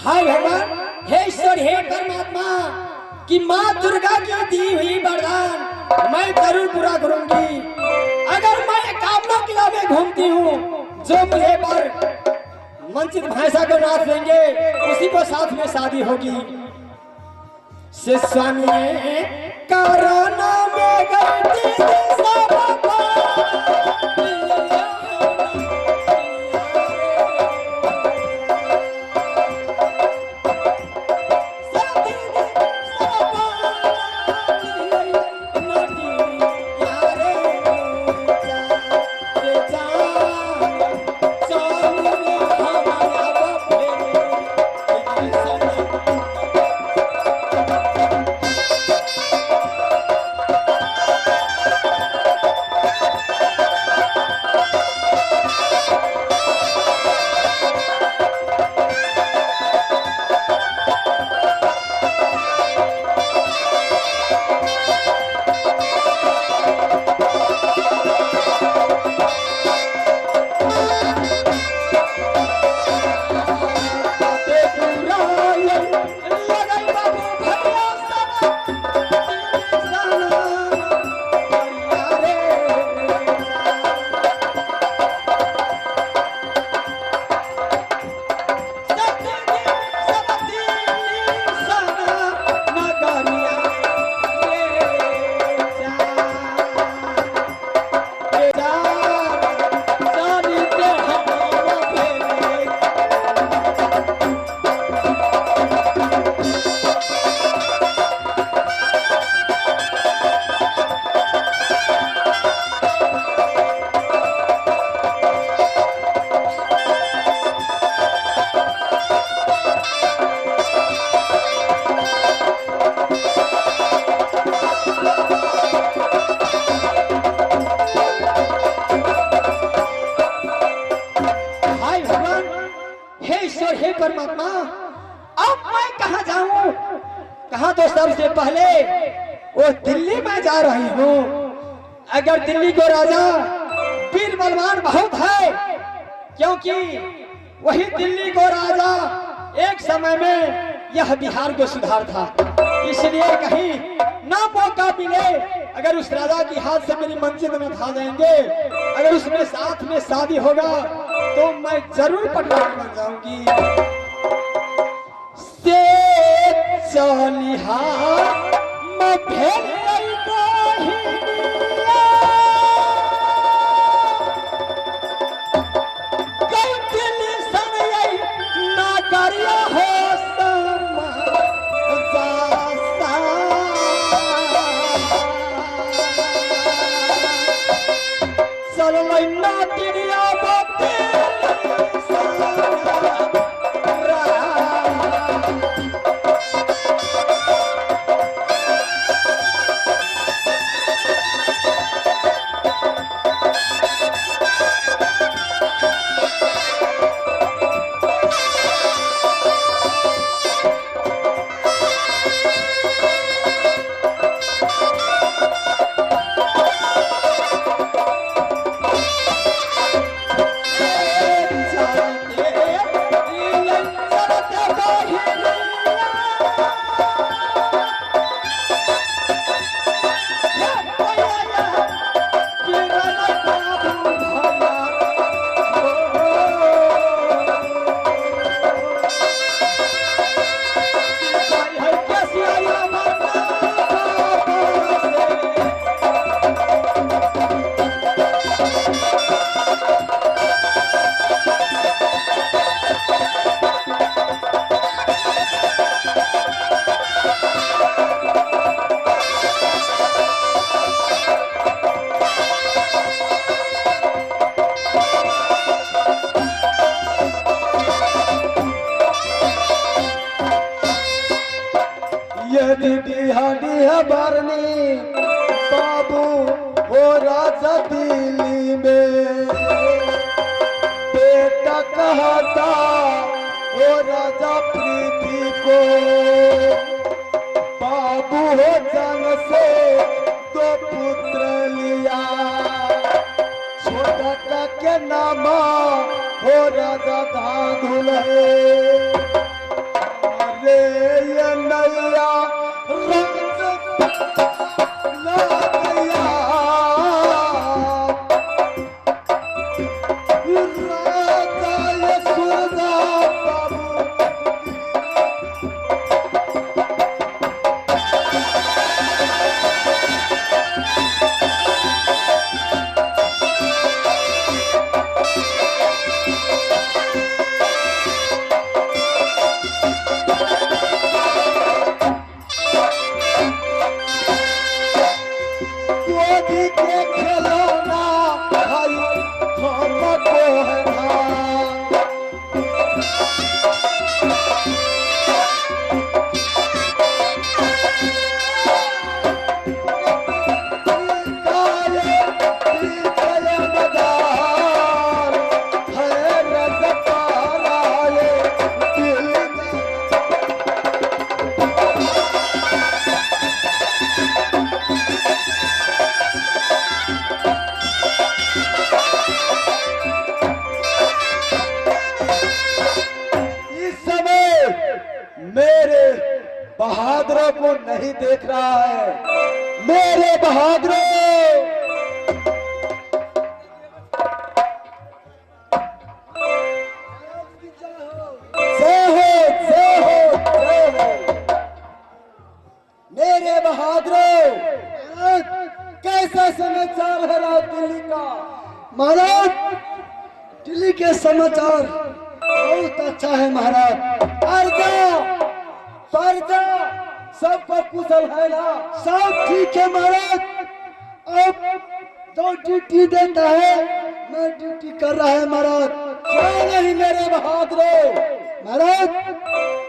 हाय भगवान, हे ईश्वर, हे परमात्मा, कि माँ दुर्गा की दी हुई वरदान मैं जरूर पूरा करूंगी। अगर मैं कामना किला में घूमती हूँ, जो मुझे पर मंचित भैंसा को नाच देंगे, उसी को साथ में शादी होगी। स्वामी कराना में गई परमात्मा, अब मैं कहाँ जाऊं? कहाँ तो सबसे पहले वो दिल्ली में जा रही हूँ। अगर दिल्ली को राजा वीर बलवान बहुत है, क्योंकि वही दिल्ली को राजा एक समय में यह बिहार को सुधार था, इसलिए कहीं ना मौका मिले, अगर उस राजा की हाथ से मेरी मंजिल में खा जाएंगे, अगर उसमें साथ में शादी होगा तो मैं जरूर पटवारी बन जाऊंगी। से चलिहा मैं भेल बरनी बाबू हो राजा दिल्ली में, बेटा कहता हो राजा प्रीति को, बाबू हो जन से दो पुत्र लिया, छोटा के नाम हो राजा धांधुल है। मेरे बहादुरों को नहीं देख रहा है, मेरे बहादुरों को। जय हो जय हो जय हो मेरे बहादुरों। कैसा समाचार है रात दिल्ली का? महाराज दिल्ली के समाचार बहुत अच्छा है महाराज। परजा सबको कुशल है ना? सब ठीक है महाराज। अब जो ड्यूटी देता है मैं ड्यूटी कर रहा है महाराज। क्यों नहीं मेरे बहादुरों? महाराज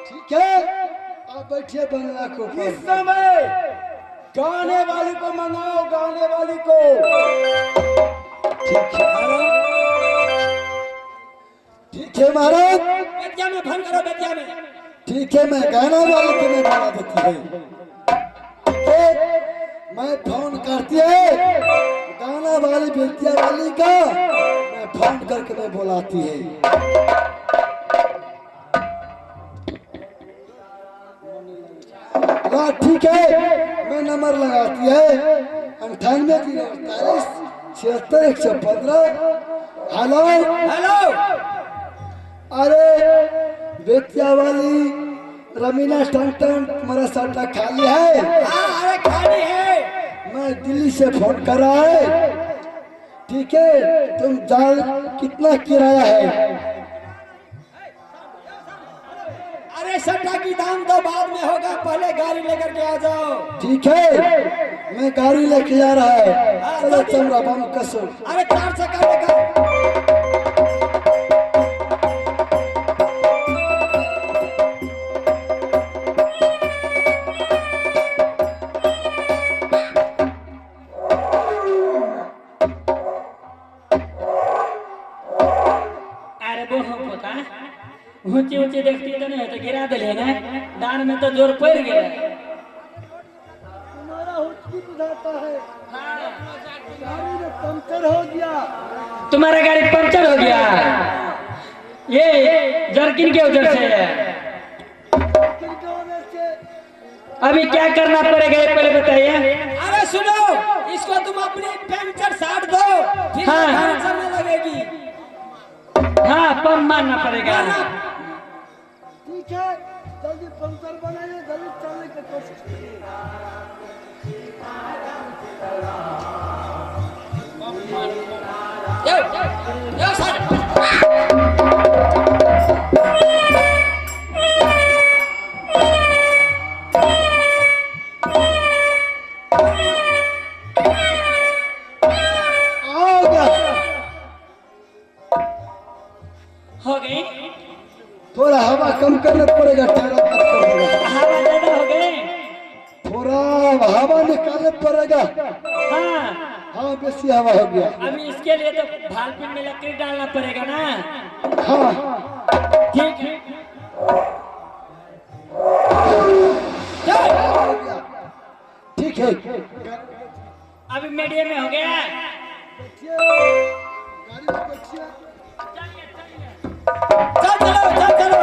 ठीक है, आप बैठिए बंगला को। इस समय गाने वाली को मंगाओ, गाने वाली को। ठीक है महाराज, ठीक है महाराज। बेतिया में फोन करो, बेतिया में। ठीक है, मैं गाना वाली को मैं बना देती है। मैं फोन करती है गाना वाली बेतिया वाली का, मैं फोन करके मैं बुलाती है। हाँ ठीक है, मैं नंबर लगाती है 98 76 115। Hello hello. अरे बेतिया वाली रमीना टन तुम्हारा साटा खाली है? हाँ, अरे खाली है। मैं दिल्ली से फोन कर रहा है। ठीक है, तुम जान कितना किराया है? अरे सट्टा की दाम तो बाद में होगा, पहले गाड़ी लेकर के आ जाओ। ठीक है, मैं गाड़ी लेके जा रहा है। चलो चमड़ा बम कसो। अरे 4 से कम लेकर। ऊंची ऊंची देखती तो नहीं है तो गिरा दिले ना, डांड में तो जोर पड़ गया। तुम्हारा हुचकी बुझाता है। गाड़ी में पंचर हो गया। तुम्हारा गाड़ी पंचर हो गया? ये जर्किन के वजह से है। अभी क्या करना पड़ेगा ये पहले बताइए। अरे सुनो, इसको तुम अपनी पंचर साट दो, फिर गाड़ी चलने लगेगी। हाँ, पंप मारना पड़ेगा। ठीक है, जल्दी पंचर बनाइए, जल्दी चलने की कोशिश करिए। यो सर। हो गई? थोड़ा हवा कम करना पड़ेगा, हवा ज्यादा हो गए। थोड़ा हवा निकालना पड़ेगा। हाँ हाँ, बेसी हवा हो गया। अभी इसके लिए तो भालपिन में लकड़ी डालना पड़ेगा ना। हाँ ठीक है। ठीक है, अभी मीडियम में हो गया। चल चलो, चल चलो।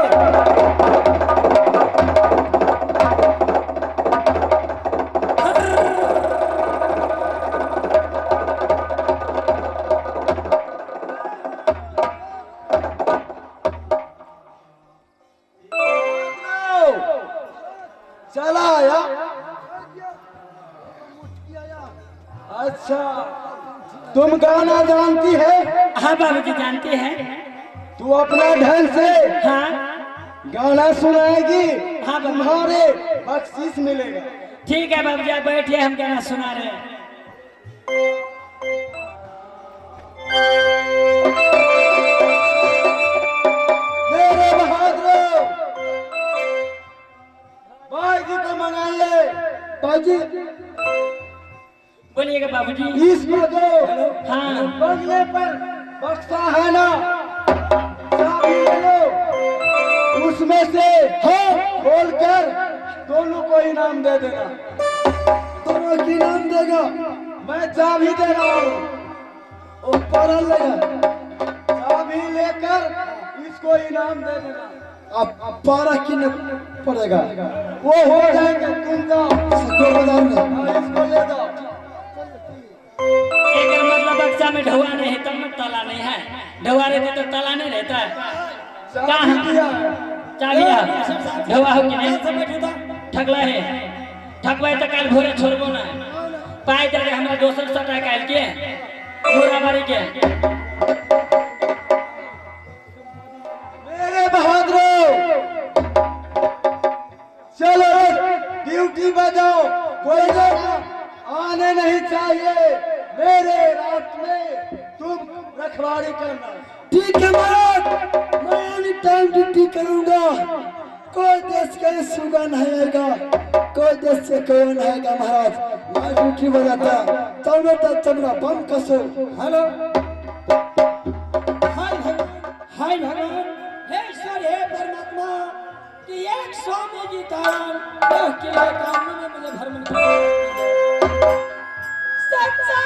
चला आया। अच्छा, तुम गाना जानती है? हाँ बाबूजी जानते हैं। तू अपना ढंग से हाँ गाना सुनाएगी, हाँ बाबू। तुम्हारे बख्शीश मिलेगा। ठीक है बाबूजी, आप बैठिए, हम गाना सुना रहे हैं। मेरे बाजी बोलिएगा बाबूजी। इसको दो। हाँ बंगले पर बक्सा है ना, चाबी ले लो, उसमें से खोल कर दोनों को इनाम दे देना। दोनों को इनाम देगा, मैं चाबी दे रहा हूँ, ऊपर लेगा, चाबी लेकर इसको इनाम दे देना। अब 12 किलो पड़ेगा, वो हो जाएगा। तुम जाओ बाजार में, इसको ले जाओ। एक मतलब बक्सा में ढवा नहीं है तब में ताला नहीं है, ढवा रहते तो ताला नहीं रहता है। चाबिया ढवा हो कि नहीं ठगला है, ठगवाए तो कल भोरे छोड़बो ना, पाए दे हमरा दोसर सटा काल के मोरा मारी के। मेरे बहादुरों चलो ड्यूटी बजाओ, कोई आने नहीं चाहिए मेरे रात में, तुम रखवाड़ी करना। ठीक है महाराज, मैं एनी टाइम ड्यूटी करूंगा, कोई देश का सुगा नहीं आएगा, कोई देश से कोई नहीं आएगा महाराज। मैं ड्यूटी बजाता चमड़ा बम कसो। हेलो हाय भगवान, हे ईश्वर, हे परमात्मा, कि एक स्वामी जी कारण यह किले कामों में मुझे भ्रमण किया। सच्चा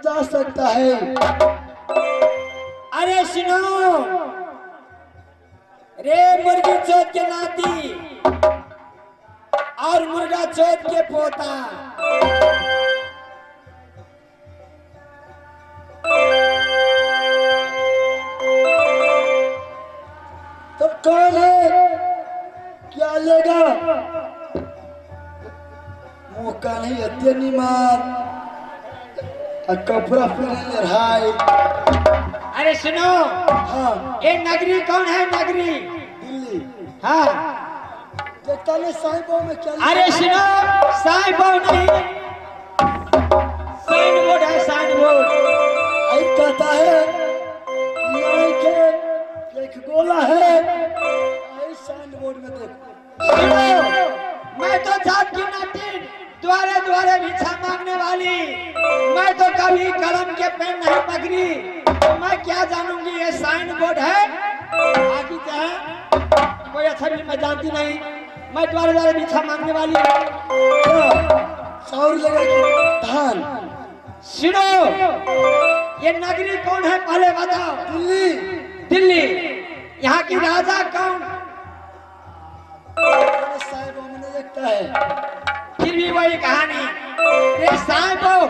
जा सकता है। अरे सुनो रे मुर्गी चोट के नाती और मुर्गा चोट के पोता, तो कौन है, क्या लेगा? मौका नहीं हत्या नहीं मार कपड़ा पहन ले भाई। अरे सुनो, हाँ ये नगरी कौन है? नगरी दिल्ली। हाँ देखता नहीं साहिबों में क्या? अरे सुनो, साइन बोर्ड नहीं, साइन बोर्ड है, साइन बोर्ड। आई कहता है यहाँ के एक गोला है, आई साइन बोर्ड में देखो। सुनो, मैं तो जात की नाटिन द्वारे द्वारे भिक्षा मांगने वाली, मैं तो कभी कलम के पेन नहीं पकड़ी, तो मैं क्या जानूंगी ये साइन बोर्ड है आगे क्या है? कोई अच्छा भी मैं जानती जानती नहीं, मैं तुम्हारे द्वारा भिक्षा मांगने वाली हूँ। चाउर लगा कि धान। सुनो, ये नगरी कौन है पहले बताओ। दिल्ली। दिल्ली। यहाँ की राजा कौन? साहिब मैंने देखता है। फिर भी वही कहानी। ये साइन बोर्ड,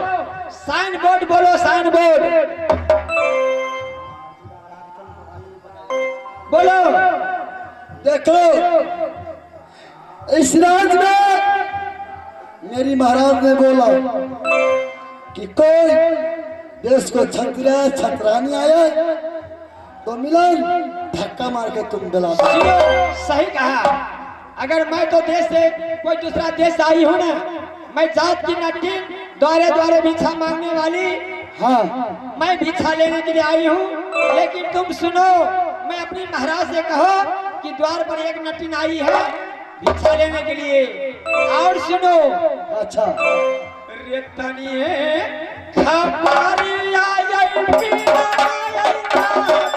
साइन बोर्ड बोलो, साइन बोर्ड बोलो। देखो, इस राज में मेरी महाराज ने बोला कि कोई देश को छतरा छतरानी आया तो मिलन धक्का मार के तुम दिला। सही कहा। अगर मैं तो देश से कोई दूसरा देश से आई हूँ ना, मैं जात की नट्टी द्वारे द्वारे भिक्षा मांगने वाली। हाँ, मैं भिक्षा लेने के लिए आई हूँ। लेकिन तुम सुनो, मैं अपनी महाराज से कहो कि द्वार पर एक नट्टिन आई है भिक्षा लेने के लिए। और सुनो, अच्छा, रेतनी है खपारी आई पीना आई